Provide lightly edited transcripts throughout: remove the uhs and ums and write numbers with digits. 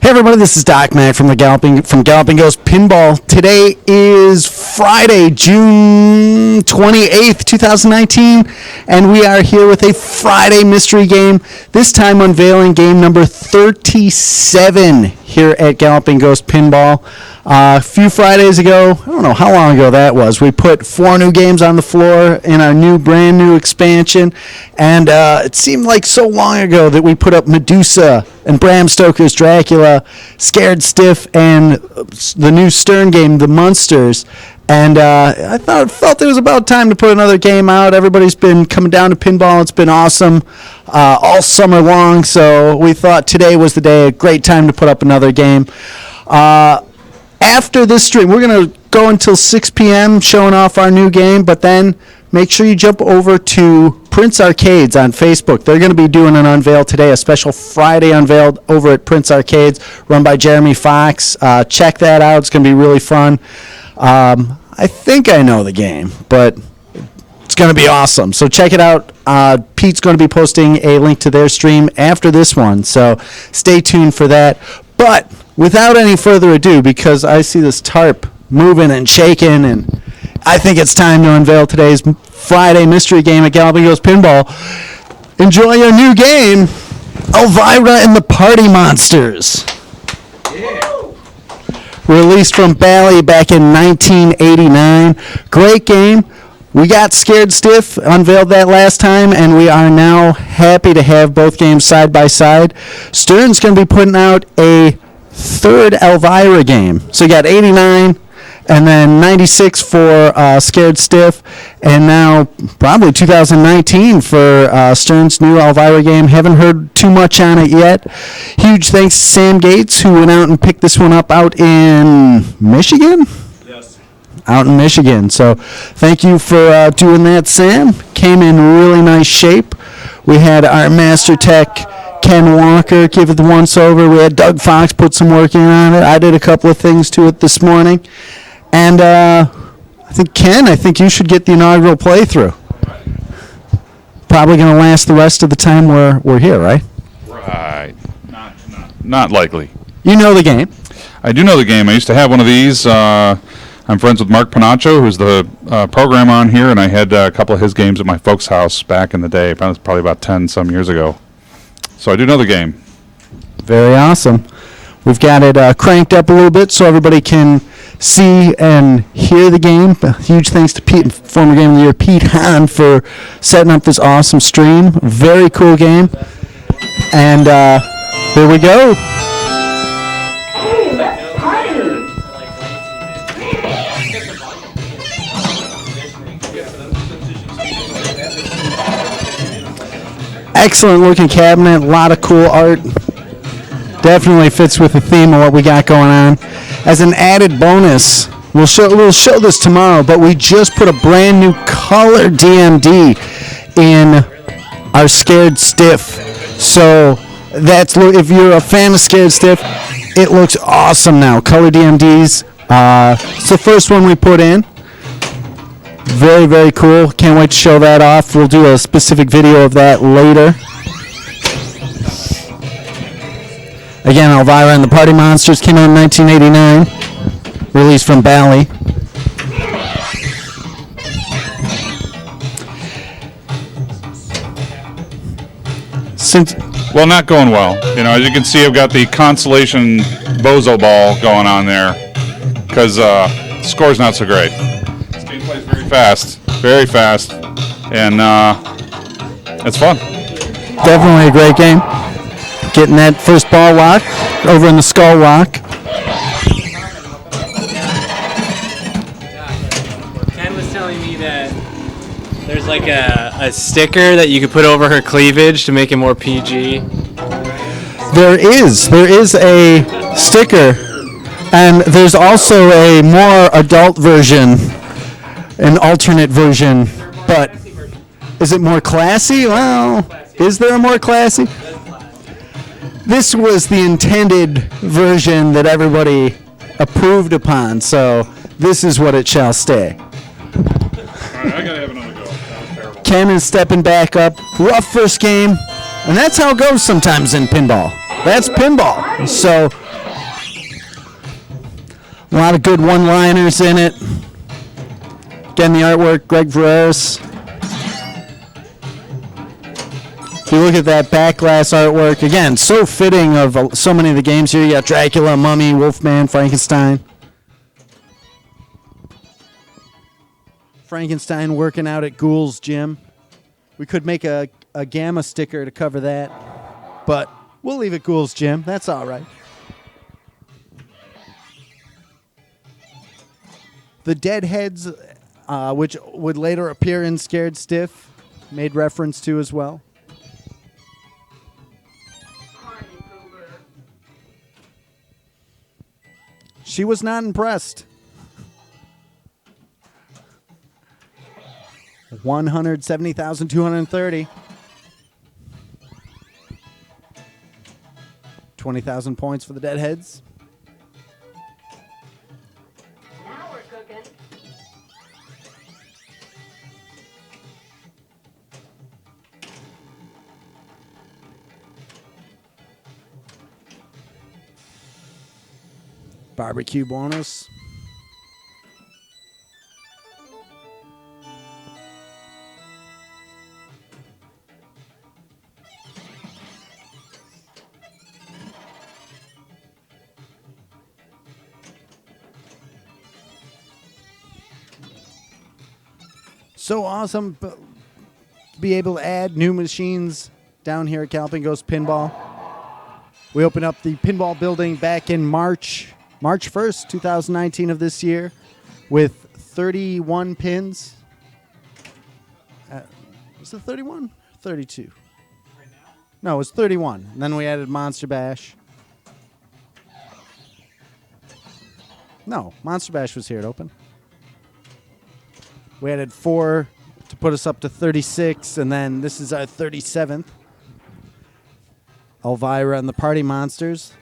Hey everybody, this is Doc Mac from Galloping Ghost Pinball. Today is Friday, June 28th, 2019, and we are here with a Friday mystery game, this time unveiling game number 37 here at Galloping Ghost Pinball. A few Fridays ago, I don't know how long ago that was, we put 4 new games on the floor in our brand new expansion, and it seemed like so long ago that we put up Medusa and Bram Stoker's Dracula, Scared Stiff, and the new Stern game, The Munsters. And I felt it was about time to put another game out. Everybody's been coming down to pinball. It's been awesome all summer long, so we thought today was the day, a great time to put up another game. After this stream, we're going to go until 6 p.m. showing off our new game, but then make sure you jump over to Prince Arcades on Facebook. They're going to be doing an unveil today, a special Friday unveil over at Prince Arcades run by Jeremy Fox. Check that out. It's going to be really fun. I think I know the game, but it's going to be awesome. So check it out. Pete's going to be posting a link to their stream after this one, so stay tuned for that. But without any further ado, because I see this tarp moving and shaking, and I think it's time to unveil today's Friday mystery game at Galloping Ghost Pinball. Enjoy your new game, Elvira and the Party Monsters. Yeah. Released from Bally back in 1989. Great game. We got Scared Stiff, unveiled that last time, and we are now happy to have both games side by side. Stern's going to be putting out a third Elvira game. So you got 89, and then 96 for Scared Stiff, and now probably 2019 for Stern's new Elvira game. Haven't heard too much on it yet. Huge thanks to Sam Gates, who went out and picked this one up out in Michigan? Yes. Out in Michigan. So thank you for doing that, Sam. Came in really nice shape. We had our Master Tech Ken Walker give it the once-over. We had Doug Fox put some work in on it. I did a couple of things to it this morning. And I think you should get the inaugural playthrough. Probably going to last the rest of the time we're here, right? Right. Not likely. You know the game. I do know the game. I used to have one of these. I'm friends with Mark Panaccio, who's the program on here, and I had a couple of his games at my folks' house back in the day, probably about 10 some years ago. So I do know the game. Very awesome. We've got it cranked up a little bit so everybody can see and hear the game. Huge thanks to Pete, former Game of the Year Pete Hahn, for setting up this awesome stream. Very cool game. And here we go. Excellent looking cabinet, a lot of cool art. Definitely fits with the theme of what we got going on. As an added bonus, we'll show this tomorrow, but we just put a brand new color DMD in our Scared Stiff. So that's, if you're a fan of Scared Stiff, it looks awesome now. Color DMDs. It's the first one we put in. Very, very cool. Can't wait to show that off. We'll do a specific video of that later. Again, Elvira and the Party Monsters came out in 1989. Released from Bally. Well, not going well. You know, as you can see, I've got the consolation bozo ball going on there because score's not so great. This game plays very fast, and it's fun. Definitely a great game. Getting that first ball lock over in the skull lock. Ken was telling me that there's like a sticker that you could put over her cleavage to make it more PG. There is a sticker, and there's also a more adult version, an alternate version, but is it more classy? Well, is there a more classy? This was the intended version that everybody approved upon, so this is what it shall stay. All right, I gotta have another go. That was terrible. Ken is stepping back up. Rough first game, and that's how it goes sometimes in pinball. That's pinball. So A lot of good one-liners in it. Again, the artwork, Greg Vereris. If you look at that back glass artwork, again, so fitting of so many of the games here. You got Dracula, Mummy, Wolfman, Frankenstein. Frankenstein working out at Ghoul's gym. We could make a Gamma sticker to cover that, but we'll leave it Ghoul's gym. That's all right. The Deadheads, which would later appear in Scared Stiff, made reference to as well. She was not impressed. 170,230. 20,000 points for the Deadheads. Now we're cooking. Barbecue bonus. So awesome to be able to add new machines down here at Calpingos Pinball. We opened up the pinball building back in March 1st, 2019 of this year with 31 pins. Was it 31? 32. No, it was 31. And then we added Monster Bash. No, Monster Bash was here to open. We added 4 to put us up to 36, and then this is our 37th. Elvira and the Party Monsters.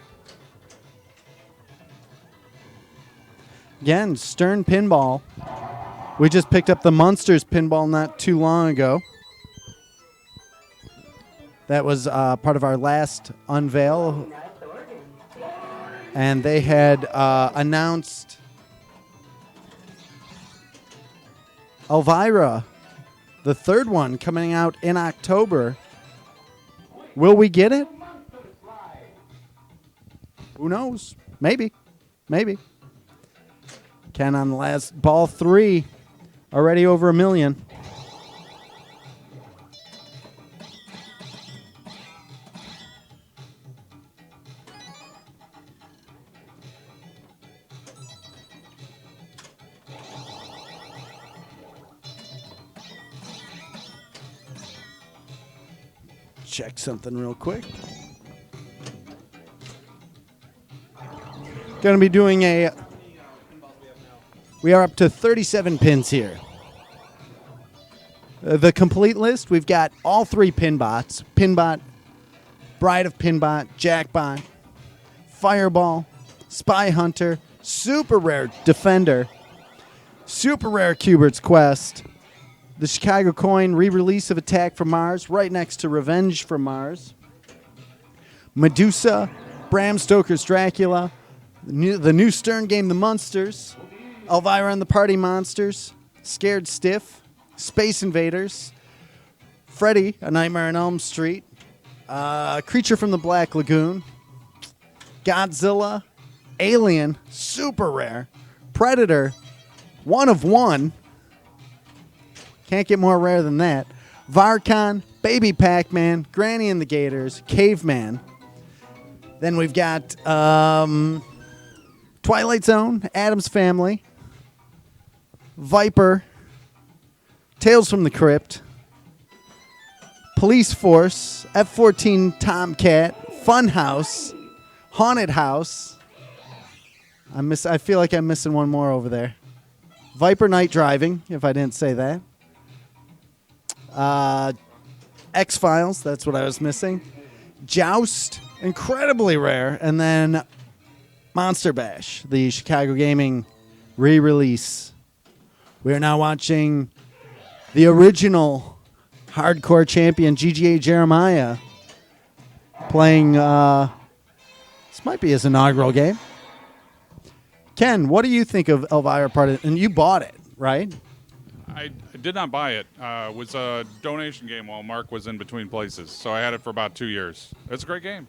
Again, Stern Pinball. We just picked up the Munsters Pinball not too long ago. That was part of our last unveil. And they had announced Elvira, the third one, coming out in October. Will we get it? Who knows? Maybe. Maybe. Ken on the last ball 3. Already over 1 million. Check something real quick. Going to be doing we are up to 37 pins here. The complete list, we've got all 3 Pinbots. Pinbot, Bride of Pinbot, Jackbot, Fireball, Spy Hunter, Super Rare Defender, Super Rare Cubert's Quest, the Chicago Coin re-release of Attack from Mars, right next to Revenge from Mars, Medusa, Bram Stoker's Dracula, the new Stern game, The Munsters, Elvira and the Party Monsters, Scared Stiff, Space Invaders, Freddy, A Nightmare on Elm Street, Creature from the Black Lagoon, Godzilla, Alien, Super Rare, Predator, One of One, can't get more rare than that, Varcon, Baby Pac-Man, Granny and the Gators, Caveman. Then we've got Twilight Zone, Addams Family, Viper, Tales from the Crypt, Police Force, F-14 Tomcat, Funhouse, Haunted House. I feel like I'm missing one more over there. Viper Night Driving, if I didn't say that. X-Files, that's what I was missing. Joust, incredibly rare. And then Monster Bash, the Chicago Gaming re-release. We are now watching the original hardcore champion, GGA Jeremiah, playing, this might be his inaugural game. Ken, what do you think of Elvira Party? And you bought it, right? I did not buy it. It was a donation game while Mark was in between places, so I had it for about 2 years. It's a great game.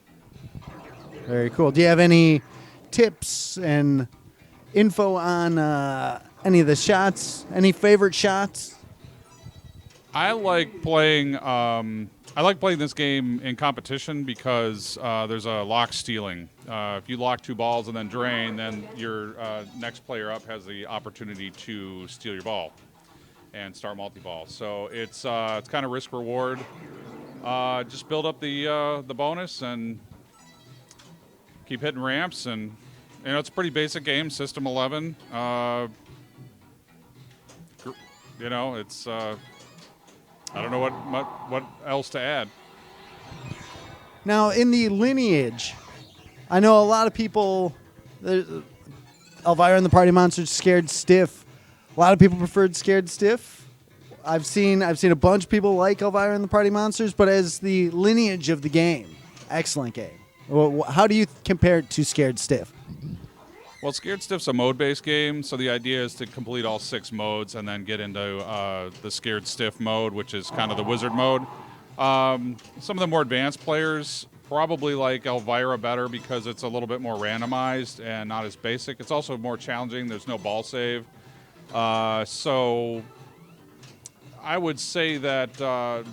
Very cool. Do you have any tips and info on any of the shots? Any favorite shots? I like playing. I like playing this game in competition because there's a lock stealing. If you lock 2 balls and then drain, then your next player up has the opportunity to steal your ball and start multi-ball. So it's kind of risk reward. Just build up the bonus and keep hitting ramps, and it's a pretty basic game. System 11. It's. I don't know what else to add. Now, in the lineage, I know a lot of people, Elvira and the Party Monsters, Scared Stiff. A lot of people preferred Scared Stiff. I've seen a bunch of people like Elvira and the Party Monsters, but as the lineage of the game, excellent game. How do you compare it to Scared Stiff? Well, Scared Stiff's a mode-based game, so the idea is to complete all 6 modes and then get into the Scared Stiff mode, which is kind of the wizard mode. Some of the more advanced players probably like Elvira better because it's a little bit more randomized and not as basic. It's also more challenging. There's no ball save. So I would say that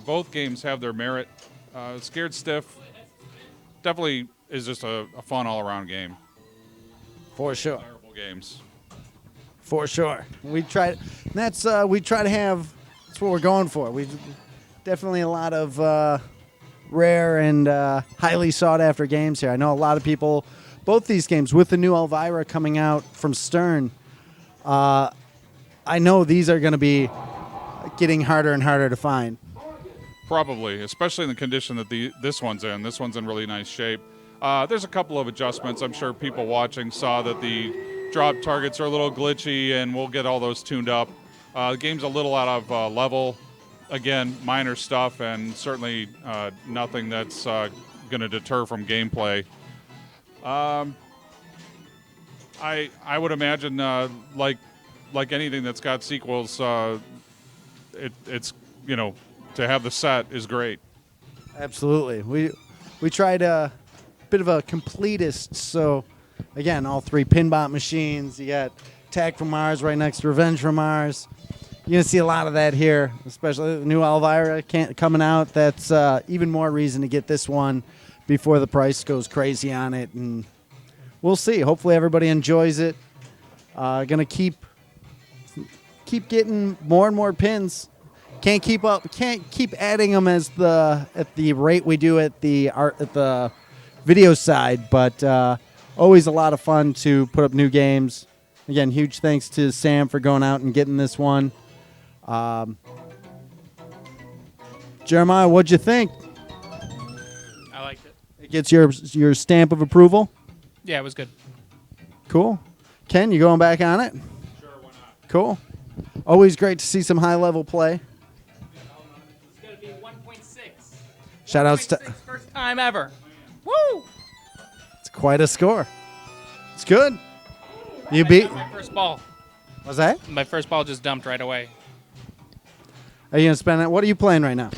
both games have their merit. Scared Stiff definitely is just a fun all-around game. For sure. Terrible games. For sure. We try. We try to have. That's what we're going for. We definitely a lot of rare and highly sought after games here. I know a lot of people. Both these games with the new Elvira coming out from Stern. I know these are going to be getting harder and harder to find. Probably, especially in the condition that this one's in. This one's in really nice shape. There's a couple of adjustments. I'm sure people watching saw that the drop targets are a little glitchy, and we'll get all those tuned up. The game's a little out of level. Again, minor stuff, and certainly nothing that's going to deter from gameplay. I would imagine, like anything that's got sequels, it's to have the set is great. Absolutely. We tried a bit of a completist. So, again, all 3 Pinball machines. You got Attack from Mars right next to Revenge from Mars. You're going to see a lot of that here, especially the new Elvira coming out. That's even more reason to get this one before the price goes crazy on it. And we'll see. Hopefully everybody enjoys it. Going to keep getting more and more pins. Can't keep up. Can't keep adding them at the rate we do at the video side, but always a lot of fun to put up new games. Again, huge thanks to Sam for going out and getting this one. Jeremiah, what'd you think? I liked it. It gets your stamp of approval. Yeah, it was good. Cool. Ken, you going back on it? Sure, why not? Cool. Always great to see some high-level play. It's going to be 1.6. Shout-outs to... First time ever. Woo! It's quite a score. It's good. You beat... My first ball. What's that? My first ball just dumped right away. Are you going to spend it? What are you playing right now?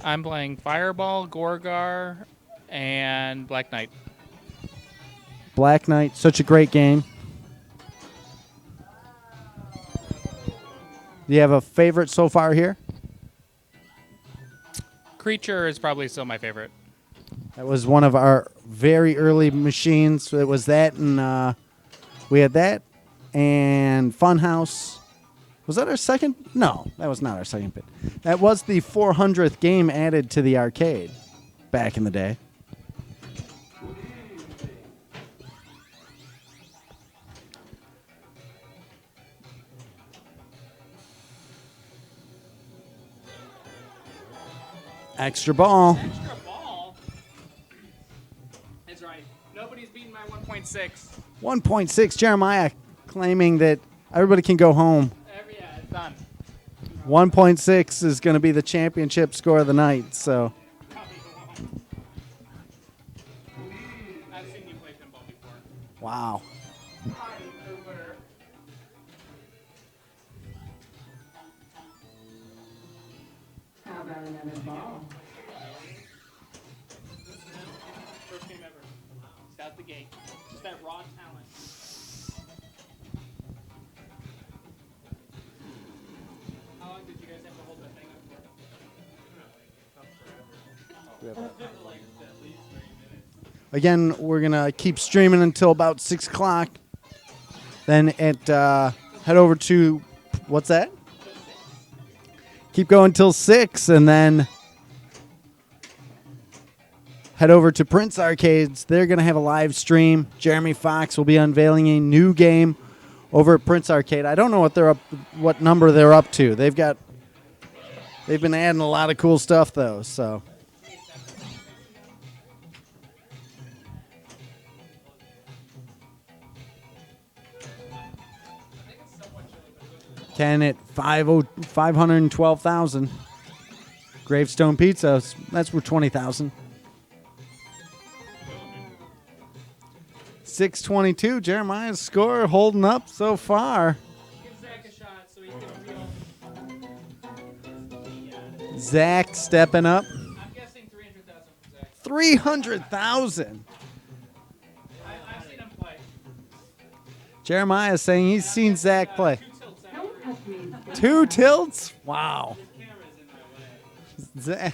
I'm playing Fireball, Gorgar, and Black Knight. Black Knight, such a great game. Do you have a favorite so far here? Creature is probably still my favorite. That was one of our very early machines. It was that, and we had that, and Funhouse. Was that our second? No, that was not our second bit. That was the 400th game added to the arcade back in the day. Extra ball. Extra ball? That's right. Nobody's beaten my 1.6. 1.6. Jeremiah claiming that everybody can go home. Yeah, it's done. 1.6 is going to be the championship score of the night. So I've seen you play pinball before. wow. How about another ball? First game ever. Just out the gate. Just that raw talent. How long did you guys have to hold that thing up for? Again, we're going to keep streaming until about 6 o'clock. Then head over to, what's that? Keep going till 6, and then head over to Prince Arcades. They're going to have a live stream. Jeremy Fox will be unveiling a new game over at Prince Arcade. I don't know what number they're up to. They've been adding a lot of cool stuff though, so. Ken at 512,000. Gravestone Pizza, that's worth 20,000. 622, Jeremiah's score holding up so far. Give Zach a shot so he can real. Zach stepping up. I'm guessing 300,000 from Zach. 300,000. I've seen him play. Jeremiah is saying he's seen Zach play. 2 tilts out. Don't touch me. 2 tilts? Wow. The camera's in my way. Zach,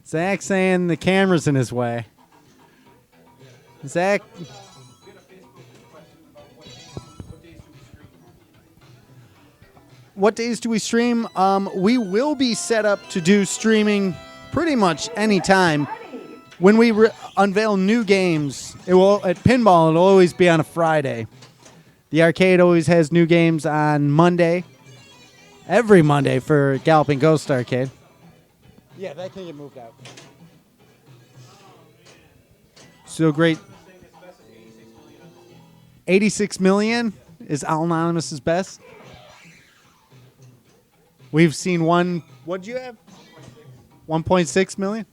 Zach saying the camera's in his way. Zach, what days do we stream? We will be set up to do streaming pretty much any time. When we unveil new games, at Pinball, it'll always be on a Friday. The arcade always has new games on Monday. Every Monday for Galloping Ghost Arcade. Yeah, that can get moved out. So great. 86 million is Al Anonymous's best. We've seen one. What'd you have? 1.6 million.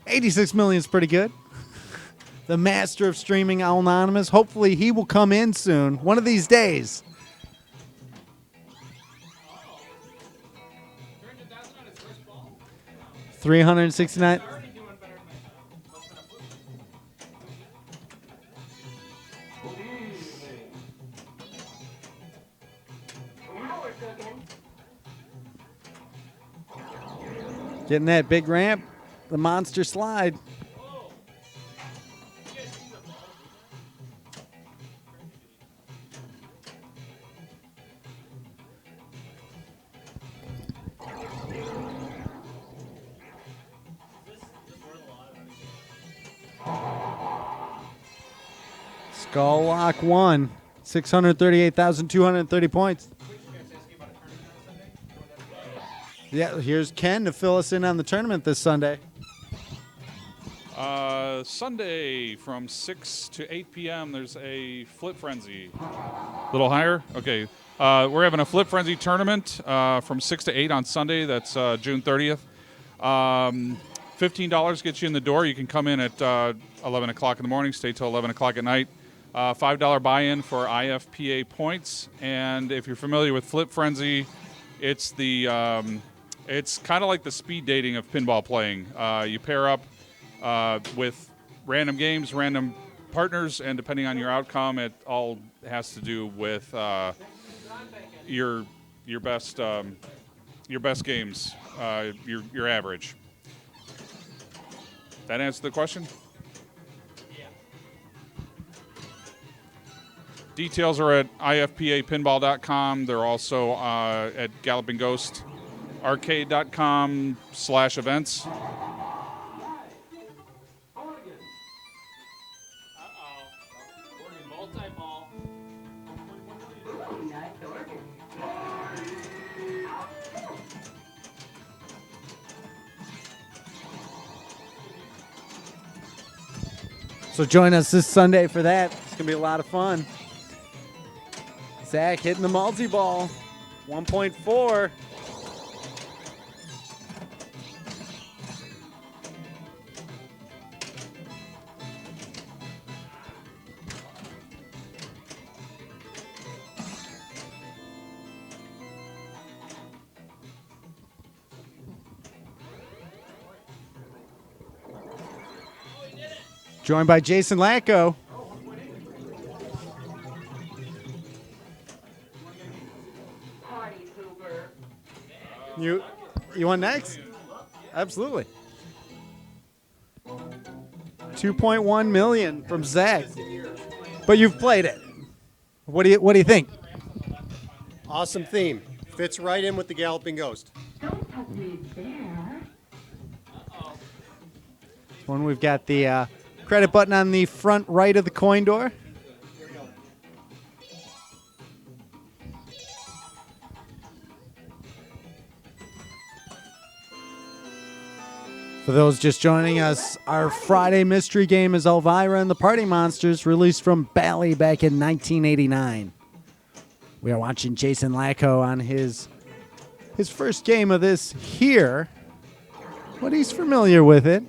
86 million is pretty good. The master of streaming, Al Anonymous. Hopefully he will come in soon. One of these days. 300,000 on his first ball. 369. Already doing better than I thought. Now we're cooking. Getting that big ramp. The monster slide. Skull Lock 1. 638,230 points. Yeah, here's Ken to fill us in on the tournament this Sunday. Sunday from 6 to 8 p.m. There's a Flip Frenzy. A little higher? Okay. We're having a Flip Frenzy tournament from 6 to 8 on Sunday. That's June 30th. $15 gets you in the door. You can come in at 11 o'clock in the morning, stay till 11 o'clock at night. $5 buy-in for IFPA points. And if you're familiar with Flip Frenzy, it's it's kind of like the speed dating of pinball playing. You pair up with random games, random partners, and depending on your outcome, it all has to do with your best games, your average. That answer the question? Yeah. Details are at ifpapinball.com. They're also at gallopingghost.arcade.com/events. Multi-ball. Nice organ. So join us this Sunday for that. It's going to be a lot of fun. Zach hitting the multi-ball. 1.4. Joined by Jason Lacko. Party pooper. You want next? Absolutely. 2.1 million from Zach. But you've played it. What do you think? Awesome theme. Fits right in with the Galloping Ghost. Don't touch me there. One we've got the credit button on the front right of the coin door. For those just joining us, our Friday mystery game is Elvira and the Party Monsters, released from Bally back in 1989. We are watching Jason Lacko on his first game of this here, but he's familiar with it.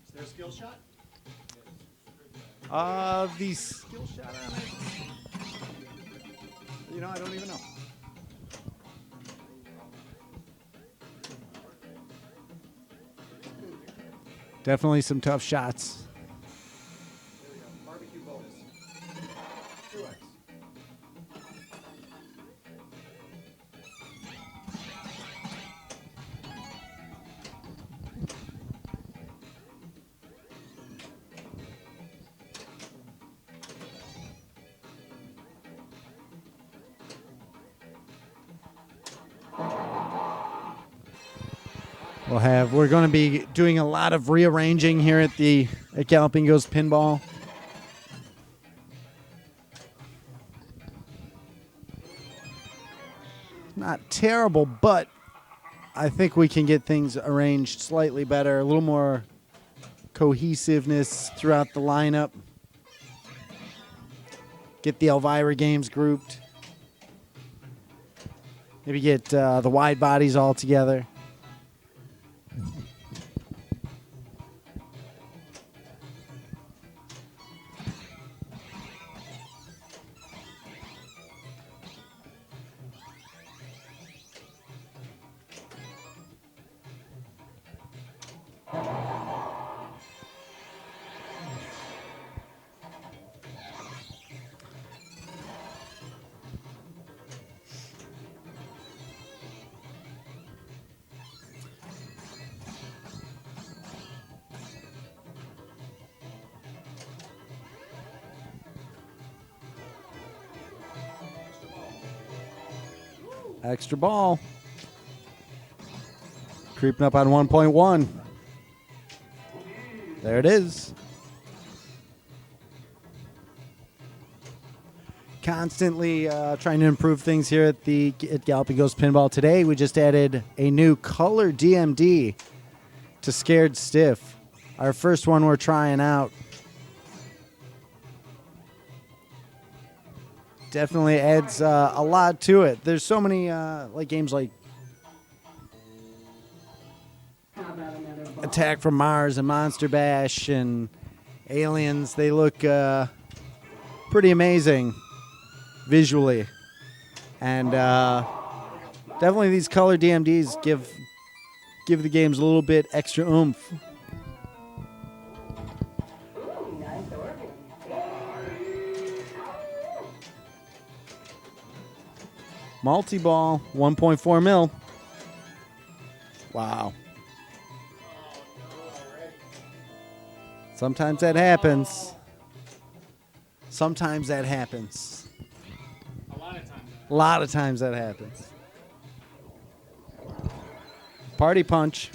Is there a skill shot? The skill shot on it. I don't even know. Definitely some tough shots. Barbecue bonus. 2x. We're going to be doing a lot of rearranging here at Galloping Ghost Pinball. Not terrible, but I think we can get things arranged slightly better, a little more cohesiveness throughout the lineup. Get the Elvira games grouped. Maybe get the wide bodies all together. Extra ball. Creeping up on 1.1. There it is. Constantly trying to improve things here at Galloping Ghost Pinball. Today we just added a new color DMD to Scared Stiff. Our first one we're trying out. Definitely adds a lot to it. There's so many games like How about another ball? Attack from Mars and Monster Bash and Aliens. They look pretty amazing visually. And definitely these color DMDs give the games a little bit extra oomph. Ooh, nice organ. Multi-ball, 1.4 mil. Wow. Sometimes that happens. Sometimes that happens. A lot of times that happens. Party punch.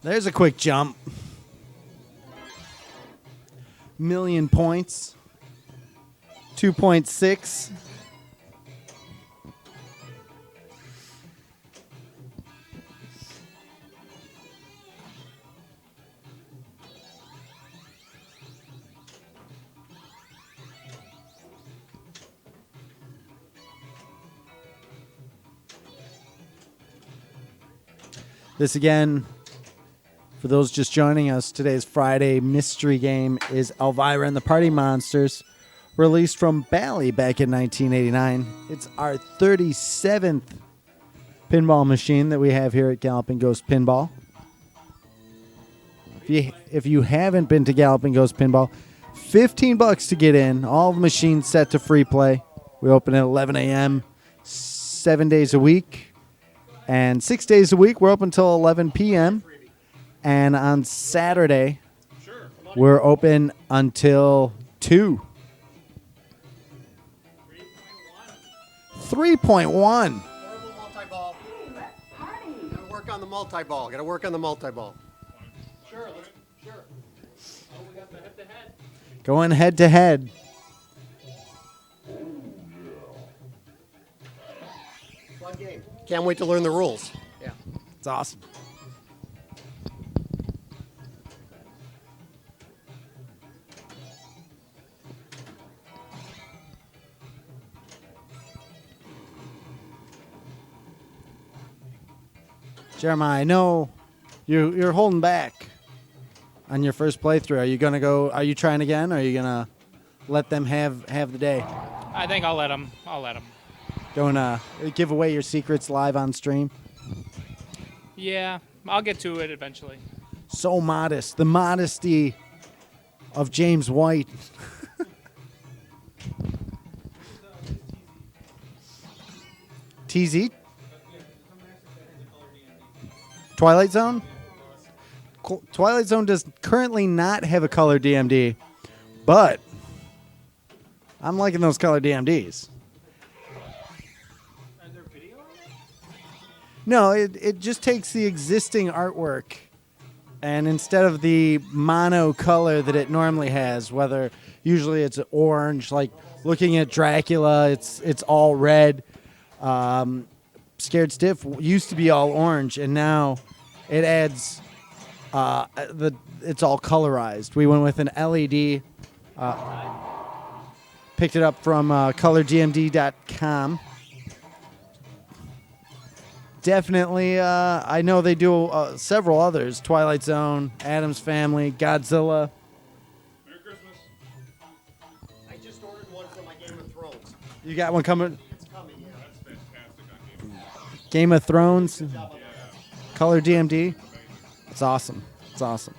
There's a quick jump. Million points. 2.6. This again, for those just joining us, today's Friday mystery game is Elvira and the Party Monsters, released from Bally back in 1989. It's our 37th pinball machine that we have here at Galloping Ghost Pinball. If you haven't been to Galloping Ghost Pinball, $15 to get in. All the machines set to free play. We open at 11 a.m. 7 days a week. And 6 days a week, we're open until 11 p.m. And on Saturday, we're open until 2. 3.1. Horrible multi-ball. Party. Gotta work on the multi-ball. Gotta work on the multi-ball. Going head to head. Fun game. Can't wait to learn the rules. Yeah. It's awesome. Jeremiah, I know you're holding back on your first playthrough. Are you gonna go? Are you trying again? Or are you gonna let them have the day? I think I'll let them. Gonna give away your secrets live on stream? Yeah, I'll get to it eventually. So modest. The modesty of James White. TZ? Twilight Zone? Twilight Zone does currently not have a color DMD, but I'm liking those color DMDs. No, it just takes the existing artwork, and instead of the mono color that it normally has, whether usually it's orange, like looking at Dracula, it's all red. Scared Stiff used to be all orange, and now it adds it's all colorized. We went with an LED. Picked it up from colordmd.com. Definitely, I know they do several others. Twilight Zone, Addams Family, Godzilla. Merry Christmas. I just ordered one for my Game of Thrones. You got one coming? It's coming, yeah. That's fantastic on Game. Game of Thrones, color DMD. It's awesome. It's awesome.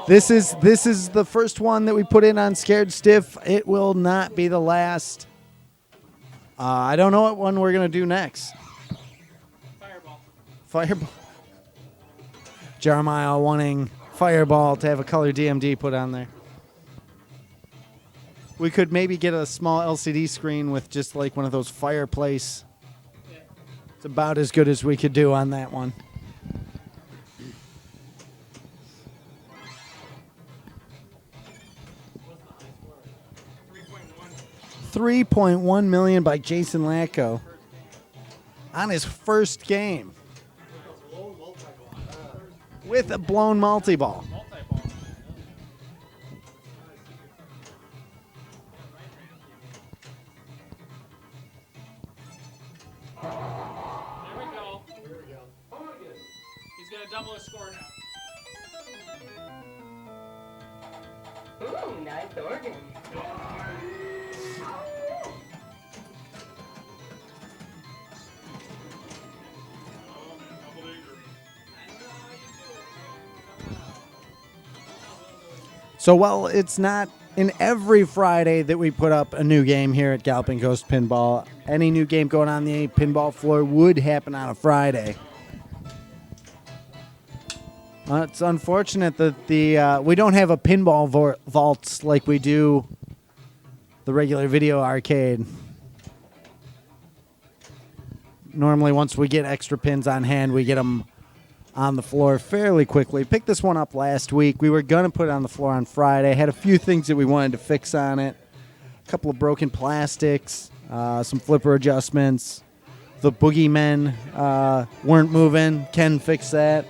This is the first one that we put in on Scared Stiff. It will not be the last. I don't know what one we're gonna do next. Fireball. Jeremiah wanting Fireball to have a color DMD put on there. We could maybe get a small LCD screen with just like one of those fireplace. It's about as good as we could do on that one. $3.1 million by Jason Lacko on his first game with a blown multi-ball. There we go. He's gonna double his score now. Ooh, nice organ. So while it's not in every Friday that we put up a new game here at Galloping Ghost Pinball, any new game going on the pinball floor would happen on a Friday. It's unfortunate that we don't have a pinball vaults like we do the regular video arcade. Normally, once we get extra pins on hand, we get them on the floor fairly quickly. Picked this one up last week. We were going to put it on the floor on Friday. Had a few things that we wanted to fix on it. A couple of broken plastics, some flipper adjustments. The boogeymen weren't moving. Ken fixed that.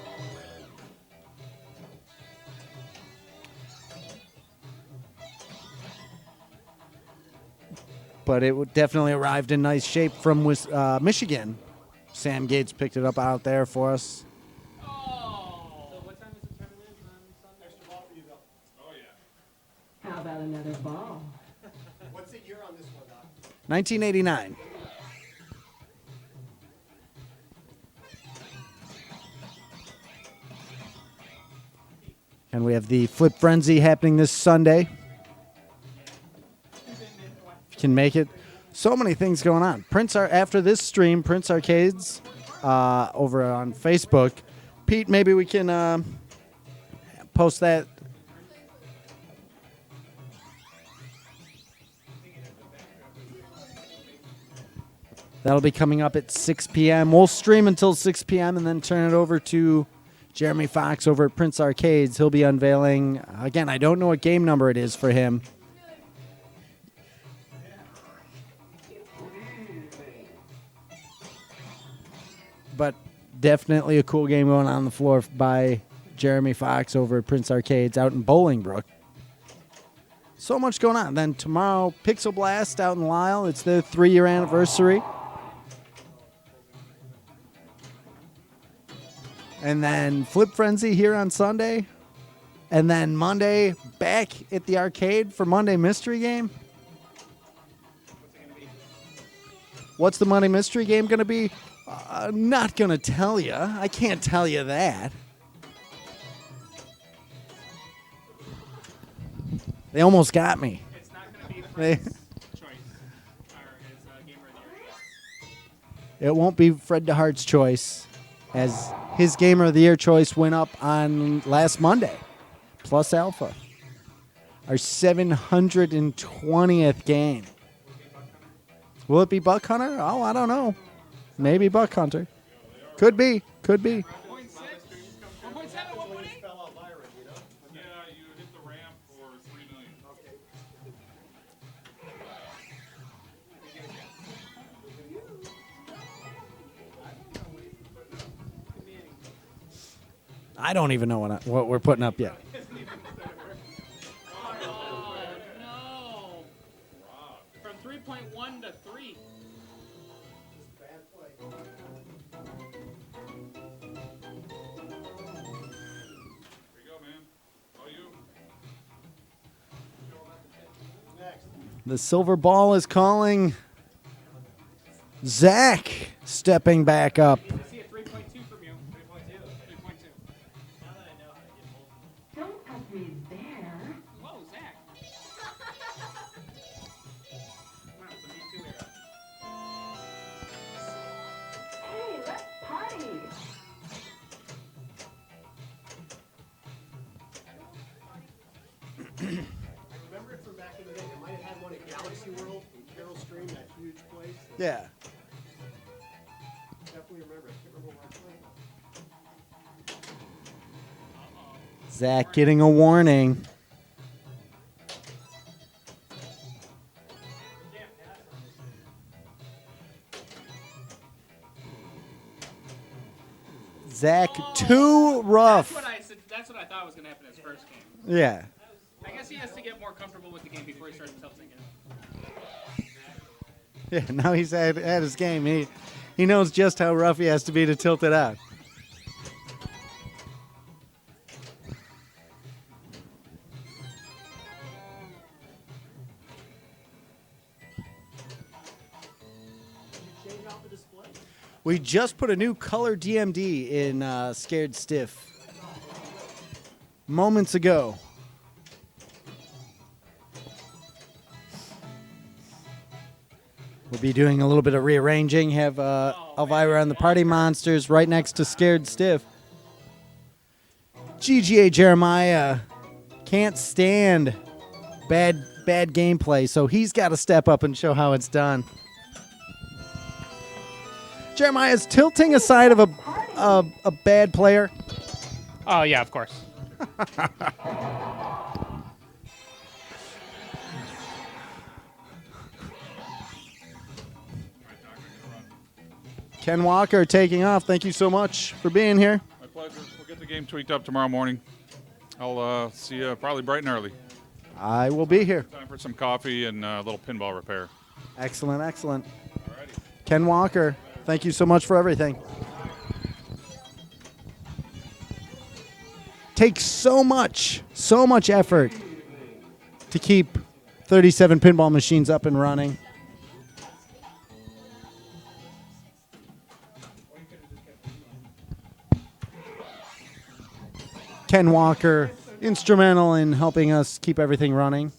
but it definitely arrived in nice shape from Michigan. Sam Gates picked it up out there for us. So what time is the tournament on Sunday? Extra ball for you, Bill. Oh, yeah. How about another ball? What's the year on this one, Doc? 1989. And we have the Flip Frenzy happening this Sunday. If you can make it. So many things going on. After this stream, Prince Arcades over on Facebook. Pete, maybe we can post that. That'll be coming up at 6 p.m. We'll stream until 6 p.m. and then turn it over to Jeremy Fox over at Prince Arcades. He'll be unveiling. Again, I don't know what game number it is for him. But definitely a cool game going on the floor by Jeremy Fox over at Prince Arcades out in Bolingbrook. So much going on. Then tomorrow, Pixel Blast out in Lisle. It's their 3-year anniversary. And then Flip Frenzy here on Sunday. And then Monday, back at the arcade for Monday Mystery Game. What's the Monday Mystery Game going to be? Not going to tell you. I can't tell you that. They almost got me. It's not going to be They, Fred's choice or his gamer of the year. it won't be Fred DeHart's choice, as his Gamer of the Year choice went up on last Monday, plus Alpha. Our 720th game. Will it be Buck Hunter? Oh, I don't know. Maybe Buck Hunter. Could be. Could be. 1.7, 1.8? Spell out Elvira, you know? Yeah, you hit the ramp for 3 million. I don't even know what we're putting up yet. Oh, no. From 3.1 to 3. Bad play. Here you go, man. Oh, you. Next. The silver ball is calling. Zach stepping back up. I see a 3.2 from you. 3.2. 3.2. Now that I know how to get both. Don't touch me there. Whoa, Zach. Wow, it's a Me Too era. Hey, let's party. I remember it from back in the day. They might have had one at Galaxy World in Carroll Stream, that huge place. Yeah. Definitely remember. I can't remember where I played. Zach getting a warning. Zach, too rough. That's what I thought was going to happen in his first game. Yeah. I guess he has to get more comfortable with the game before he starts tilting it. Yeah, now he's at his game. He knows just how rough he has to be to tilt it out. Change out the display. We just put a new color DMD in Scared Stiff moments ago. We'll be doing a little bit of rearranging. Have Elvira and the Party Monsters right next to Scared Stiff. GGA Jeremiah can't stand bad gameplay, so he's got to step up and show how it's done. Jeremiah's tilting aside of a bad player. Oh, yeah, of course. Ken Walker taking off. Thank you so much for being here. My pleasure. We'll get the game tweaked up tomorrow morning. I'll see you probably bright and early. I will be here. Time for some coffee and a little pinball repair. Excellent, excellent. Ken Walker, thank you so much for everything. Takes so much effort to keep 37 pinball machines up and running. Ken Walker, instrumental in helping us keep everything running.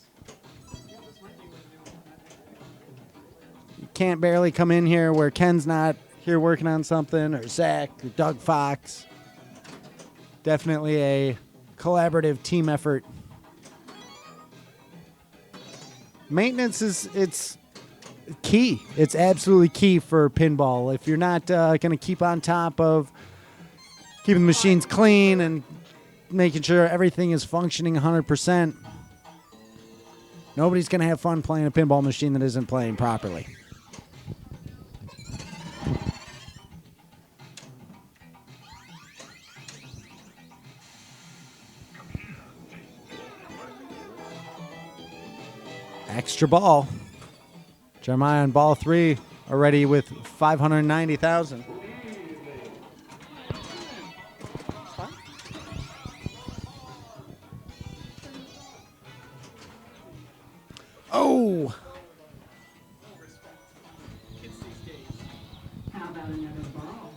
You can't barely come in here where Ken's not here working on something, or Zach, or Doug Fox. Definitely a collaborative team effort. Maintenance it's key. It's absolutely key for pinball. If you're not going to keep on top of keeping the machines clean and making sure everything is functioning 100%, nobody's going to have fun playing a pinball machine that isn't playing properly. Extra ball. Jeremiah on ball 3 already with 590,000. Oh! How about another ball?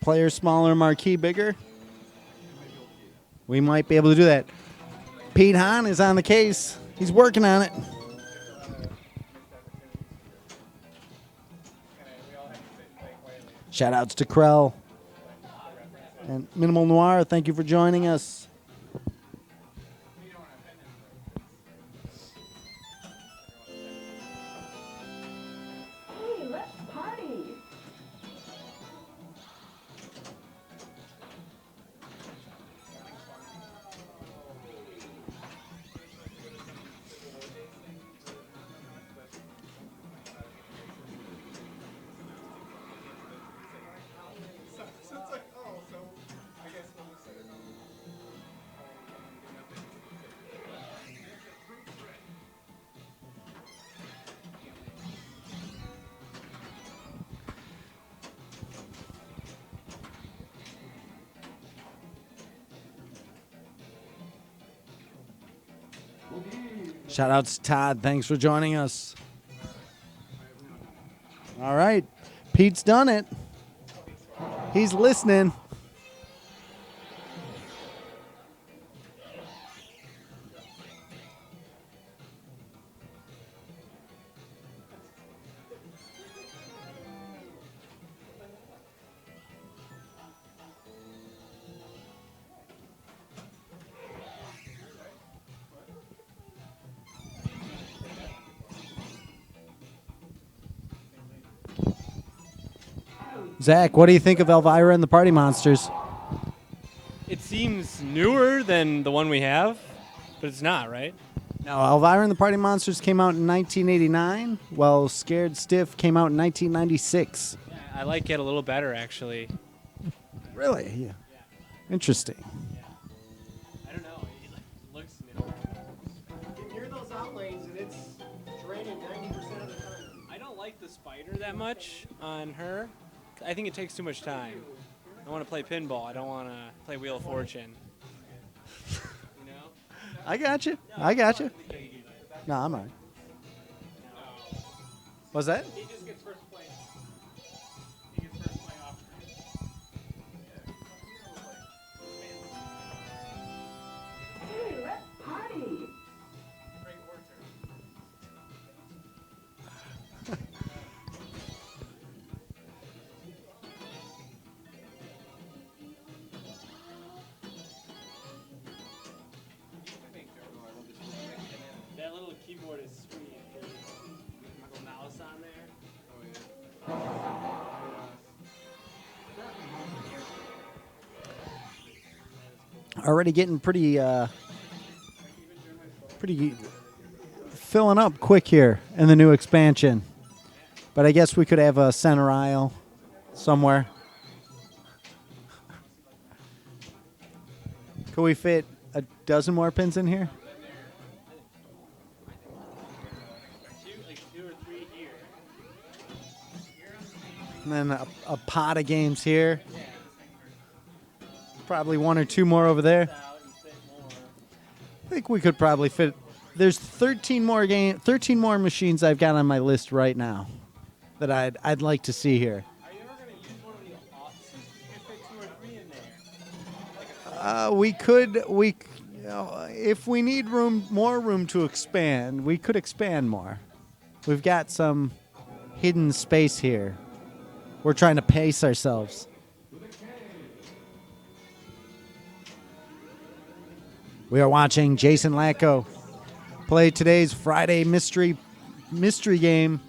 Player smaller, marquee bigger. We might be able to do that. Pete Hahn is on the case. He's working on it. Shout outs to Krell and Minimal Noir. Thank you for joining us. Hey, let's party. Shout outs to Todd. Thanks for joining us. All right. Pete's done it. He's listening. Zach, what do you think of Elvira and the Party Monsters? It seems newer than the one we have, but it's not, right? No, Elvira and the Party Monsters came out in 1989, while Scared Stiff came out in 1996. Yeah, I like it a little better, actually. Really? Yeah. Interesting. I don't know. It looks Get near those outlanes and it's draining 90% of the time. I don't like the spider that much on her. I think it takes too much time. I want to play pinball. I don't want to play Wheel of Fortune. You know? I got you. I got you. No, I'm all right. What's that? He just gets first place. He gets first play off screen. Hey, let's party. That little keyboard is sweet. Little mouse on there. Already getting pretty filling up quick here in the new expansion. But I guess we could have a center aisle somewhere. Could we fit a dozen more pins in here? Two or three here. And then a pot of games here. Probably one or two more over there. I think we could probably fit. There's 13 more machines I've got on my list right now that I'd like to see here. Are you ever going to use one of the offices? You could fit two or three in there. If we need more room to expand, we could expand more. We've got some hidden space here. We're trying to pace ourselves. We are watching Jason Lacko play today's Friday mystery game,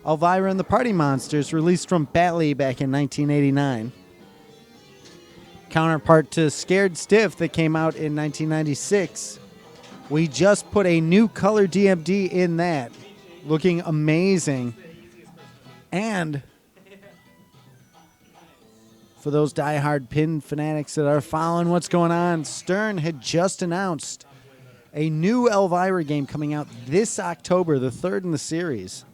Elvira and the Party Monsters, released from Batley back in 1989. Counterpart to Scared Stiff that came out in 1996. We just put a new color DMD in that, looking amazing. And for those diehard pin fanatics that are following what's going on, Stern had just announced a new Elvira game coming out this October, the third in the series.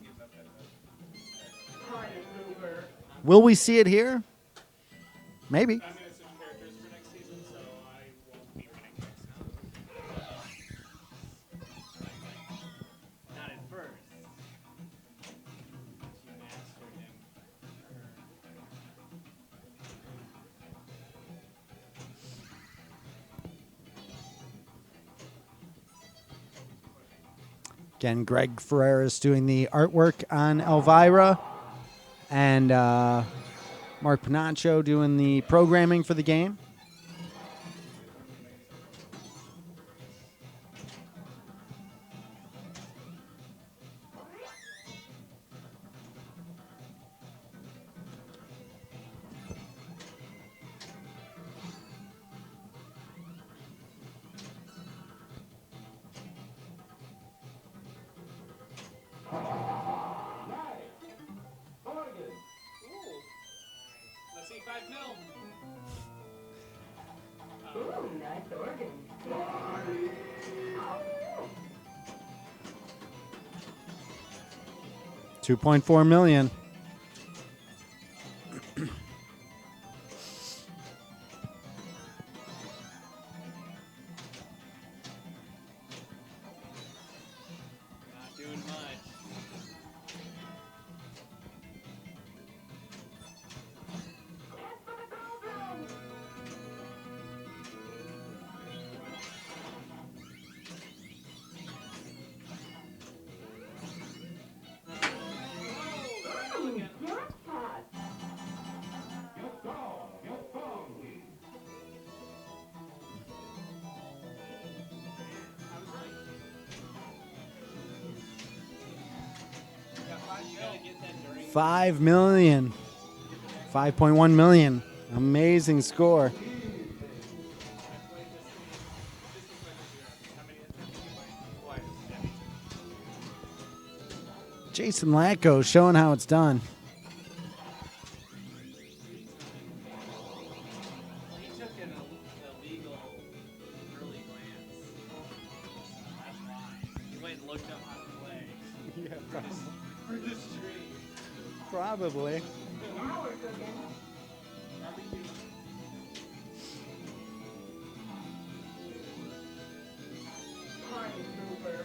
Will we see it here? Maybe. I'm going to switch characters for next season, so I won't be running next now. Not at first. You mastered him. Again, Greg Ferreira's doing the artwork on Elvira, and Mark Panaccio doing the programming for the game. Let's see, 5 mil. Ooh, nice organ. 2.4 million. Not doing much. Jackpot. 5 million. 5.1 million. Amazing score. Jason Lacko showing how it's done. He took an illegal early glance. That's why. He went and looked up how to play. Yeah, For the stream. probably. Now we're cooking. Party pooper.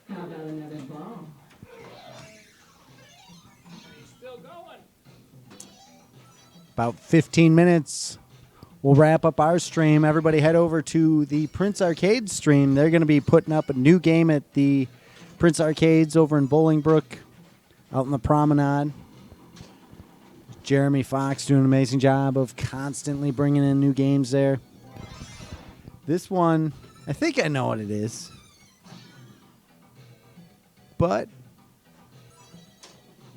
How about another ball? He's still going. About 15 minutes. We'll wrap up our stream. Everybody head over to the Prince Arcade stream. They're going to be putting up a new game at the Prince Arcades over in Bolingbrook, out in the promenade. Jeremy Fox doing an amazing job of constantly bringing in new games there. This one, I think I know what it is. But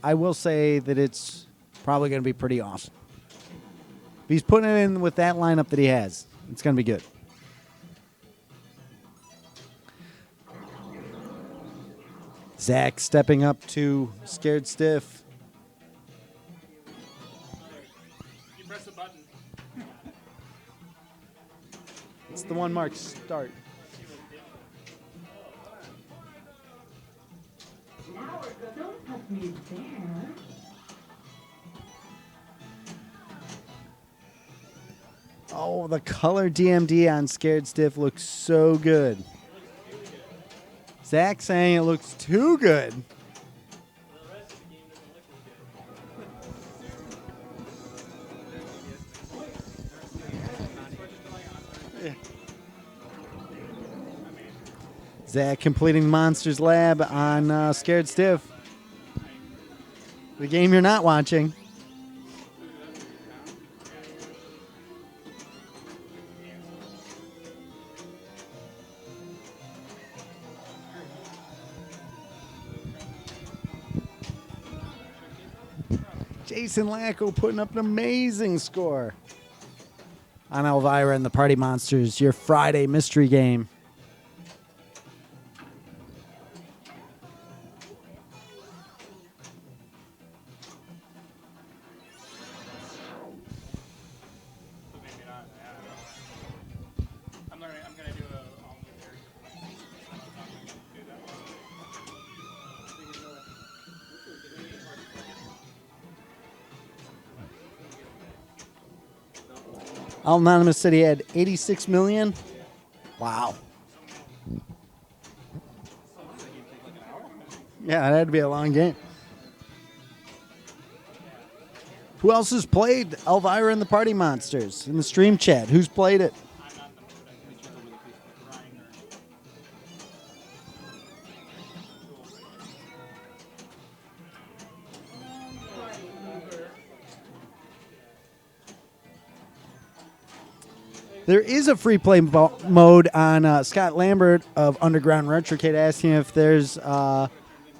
I will say that it's probably going to be pretty awesome. If he's putting it in with that lineup that he has, it's going to be good. Zach stepping up to Scared Stiff. It's the one marked start. Don't touch me there. Oh, the color DMD on Scared Stiff looks so good. Zach saying it looks too good. Zach completing Monsters Lab on Scared Stiff. The game you're not watching. Jason Lacko putting up an amazing score on Elvira and the Party Monsters, your Friday mystery game. All Anonymous said he had 86 million. Wow. Yeah, it had to be a long game. Who else has played Elvira and the Party Monsters in the stream chat? Who's played it? There is a free play mode on Scott Lambert of Underground Retrocade asking if there's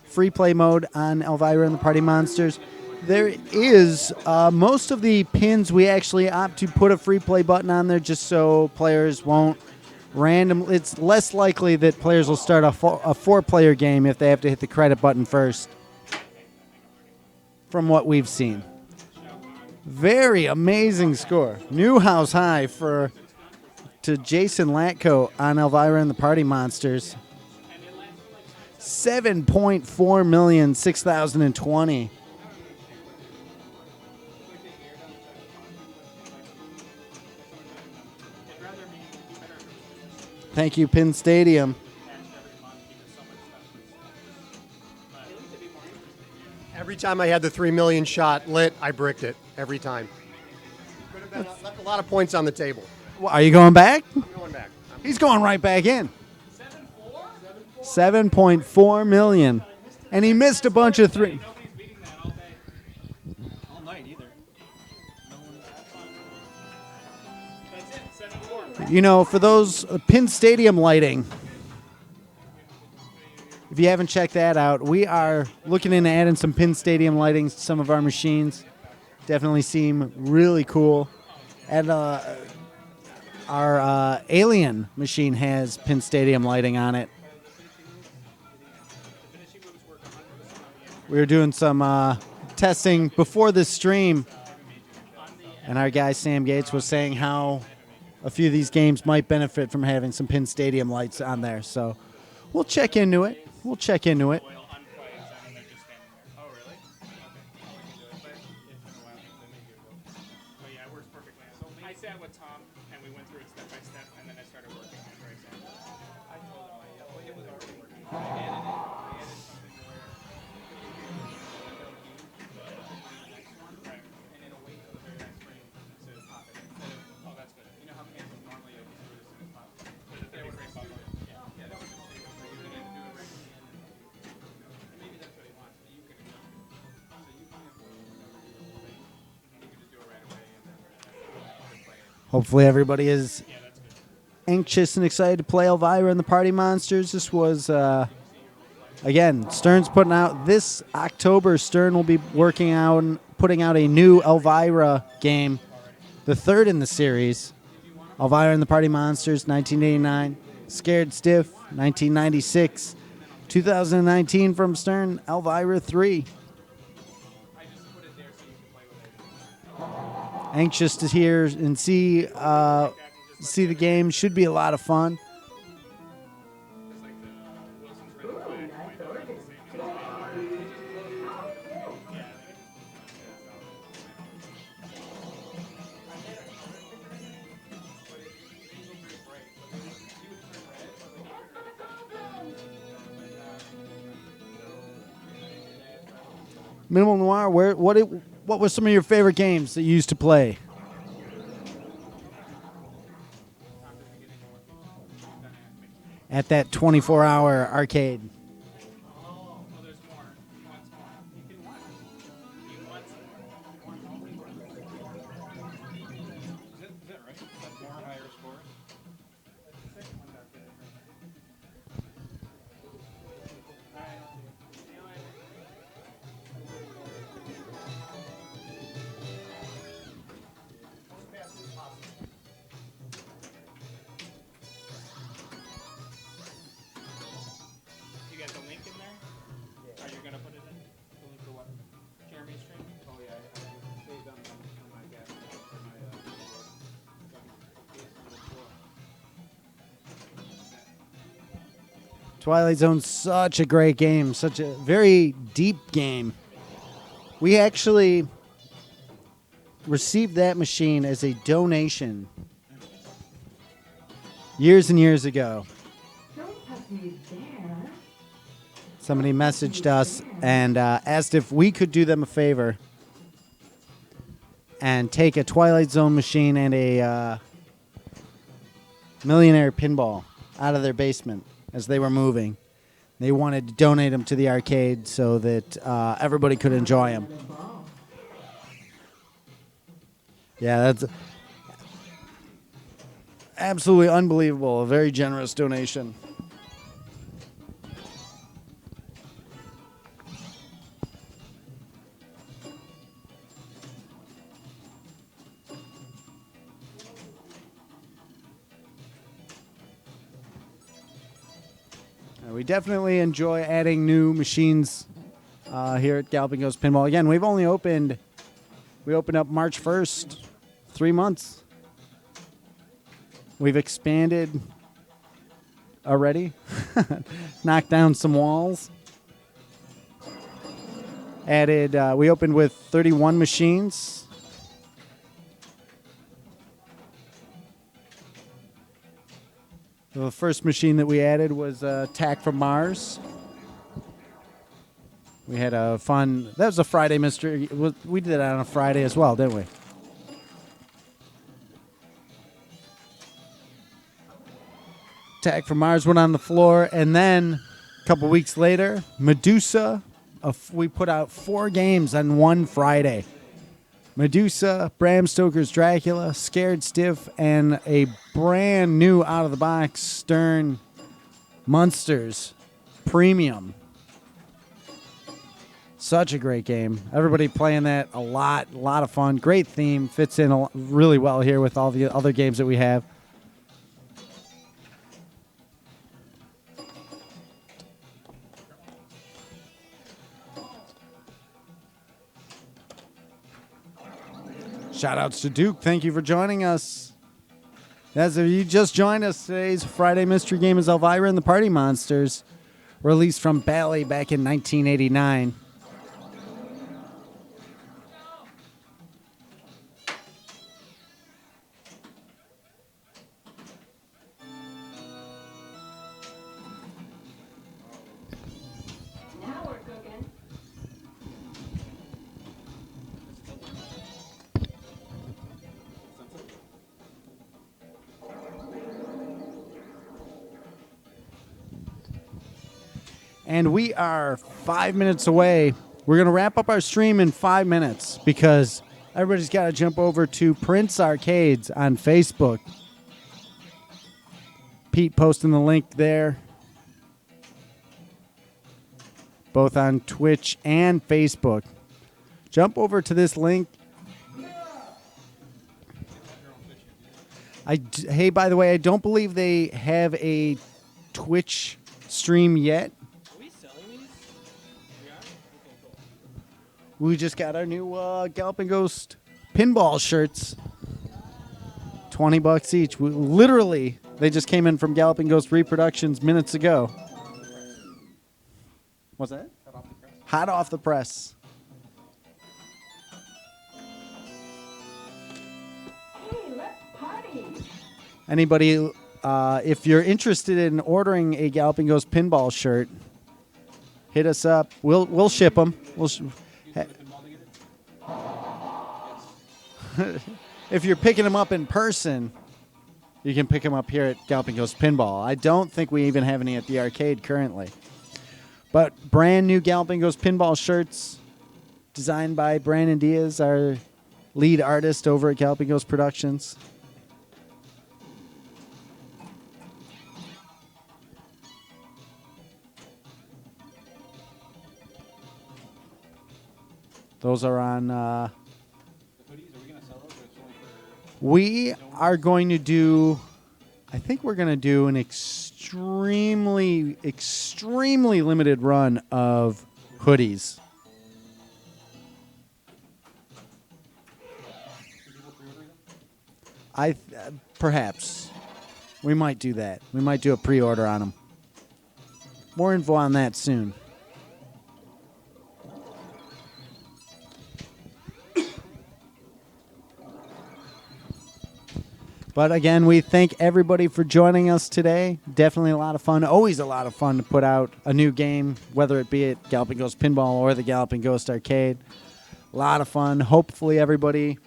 free play mode on Elvira and the Party Monsters. There is. Most of the pins we actually opt to put a free play button on there just so players won't randomly. It's less likely that players will start a 4-player game if they have to hit the credit button first, from what we've seen. Very amazing score. New house high to Jason Latko on Elvira and the Party Monsters. 7.4 million, 6,020. Thank you, Pin Stadium. Every time I had the 3 million shot lit, I bricked it. Every time. Could have been left a lot of points on the table. Are you going back? I'm going back. He's going right back in. 7.4 million. And he missed a bunch of three. All night either. You know, for those Pin Stadium lighting, if you haven't checked that out, we are looking into adding some Pin Stadium lighting to some of our machines. Definitely seem really cool. And our Alien machine has Pin Stadium lighting on it. We were doing some testing before this stream, and our guy Sam Gates was saying how a few of these games might benefit from having some Pin Stadium lights on there. So we'll check into it. We'll check into it. I sat with Tom and we went through it step by step, and then I started working after I sat. I told him it was already working. I added something where and it'll wait till the very next frame to pop it instead of, oh, that's good. You know how cancels normally you do it as soon as possible. So that they would race off. Yeah, that was a mistake. So you didn't do it right at the end. And maybe that's what he wants, but you can adjust it. So you can just do it right away and then play it. Hopefully everybody is anxious and excited to play Elvira and the Party Monsters. This was, again, Stern's putting out this October. Stern will be working out and putting out a new Elvira game, the third in the series. Elvira and the Party Monsters, 1989. Scared Stiff, 1996. 2019 from Stern, Elvira 3. Anxious to hear and see see the game. Should be a lot of fun. Minimal Noir, what were some of your favorite games that you used to play? At that 24-hour arcade. Oh, well, there's more. He wants more. You can want. He wants Is that right? Is that more higher scores? The second one got good. All right. See you later. You got the link in there? Are you gonna put it in? The link for what? Jeremy's stream? Oh yeah, I saved on my gas for my Twilight Zone's such a great game, such a very deep game. We actually received that machine as a donation years and years ago. Don't touch me there. Somebody messaged us and asked if we could do them a favor and take a Twilight Zone machine and a Millionaire Pinball out of their basement as they were moving. They wanted to donate them to the arcade so that everybody could enjoy them. Yeah, that's absolutely unbelievable. A very generous donation. We definitely enjoy adding new machines here at Galloping Ghost Pinball. Again, we opened up March 1st, 3 months. We've expanded already, knocked down some walls. Added, we opened with 31 machines. The first machine that we added was Attack from Mars. We had a fun, that was a Friday mystery. We did that on a Friday as well, didn't we? Attack from Mars went on the floor, and then a couple weeks later, Medusa. We put out 4 games on one Friday. Medusa, Bram Stoker's Dracula, Scared Stiff, and a brand new out-of-the-box Stern Monsters Premium. Such a great game. Everybody playing that a lot of fun. Great theme, fits in really well here with all the other games that we have. Shout outs to Duke. Thank you for joining us. As if you just joined us, today's Friday mystery game is Elvira and the Party Monsters, released from Bally back in 1989. Now we're cooking. And we are 5 minutes away. We're going to wrap up our stream in 5 minutes because everybody's got to jump over to Prince Arcades on Facebook. Pete posting the link there, both on Twitch and Facebook. Jump over to this link. Hey, by the way, I don't believe they have a Twitch stream yet. Are we selling these? We are? Okay, cool. We just got our new Galloping Ghost pinball shirts. $20 each. Literally, they just came in from Galloping Ghost Reproductions minutes ago. What's that? Hot off the press. Hey, let's party. Anybody, if you're interested in ordering a Galloping Ghost pinball shirt, hit us up. We'll ship them. If you're picking them up in person, you can pick them up here at Galloping Ghost Pinball. I don't think we even have any at the arcade currently. But brand new Galloping Ghost Pinball shirts designed by Brandon Diaz, our lead artist over at Galloping Ghost Productions. Those are on... We are going to do, I think we're going to do an extremely limited run of hoodies. Perhaps. We might do that. We might do a pre-order on them. More info on that soon. But again, we thank everybody for joining us today. Definitely a lot of fun. Always a lot of fun to put out a new game, whether it be at Galloping Ghost Pinball or the Galloping Ghost Arcade. A lot of fun. Hopefully everybody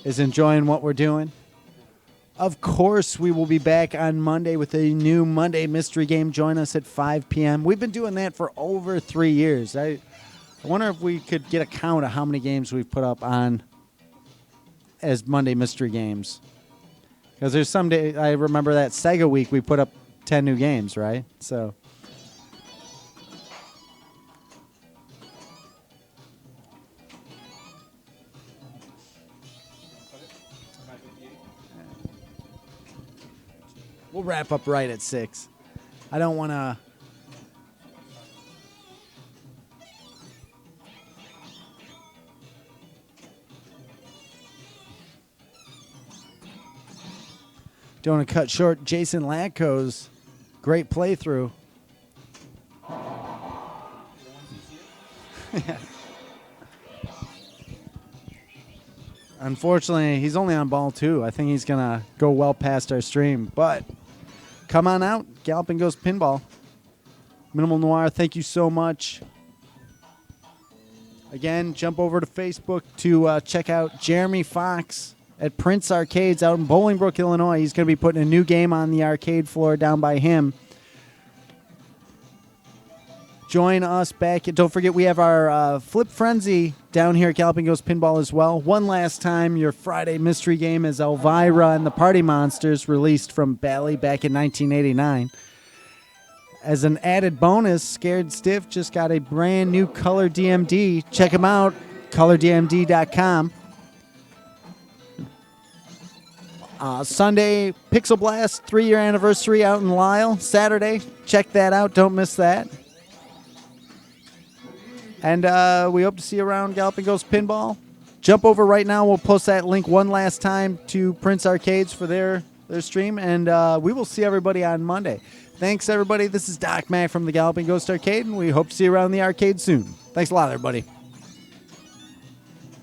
is enjoying what we're doing. Of course, we will be back on Monday with a new Monday mystery game. Join us at 5 p.m. We've been doing that for over 3 years. I wonder if we could get a count of how many games we've put up on as Monday mystery games. Because there's some day, I remember that Sega week we put up 10 new games, right? So we'll wrap up right at 6. I don't want to... Don't want to cut short Jason Latko's great playthrough. Unfortunately, he's only on ball 2. I think he's going to go well past our stream. But come on out, Galloping Ghost Pinball. Minimal Noir, thank you so much. Again, jump over to Facebook to check out Jeremy Fox at Prince Arcades out in Bolingbrook, Illinois. He's going to be putting a new game on the arcade floor down by him. Join us back. Don't forget, we have our Flip Frenzy down here at Galloping Ghost Pinball as well. One last time, your Friday mystery game is Elvira and the Party Monsters, released from Bally back in 1989. As an added bonus, Scared Stiff just got a brand new Color DMD. Check them out, colordmd.com. Sunday, Pixel Blast 3-year anniversary out in Lisle. Saturday, check that out. Don't miss that. And we hope to see you around Galloping Ghost Pinball. Jump over right now. We'll post that link one last time to Prince Arcades for their stream. And we will see everybody on Monday. Thanks, everybody. This is Doc Mac from the Galloping Ghost Arcade, and we hope to see you around the arcade soon. Thanks a lot, everybody.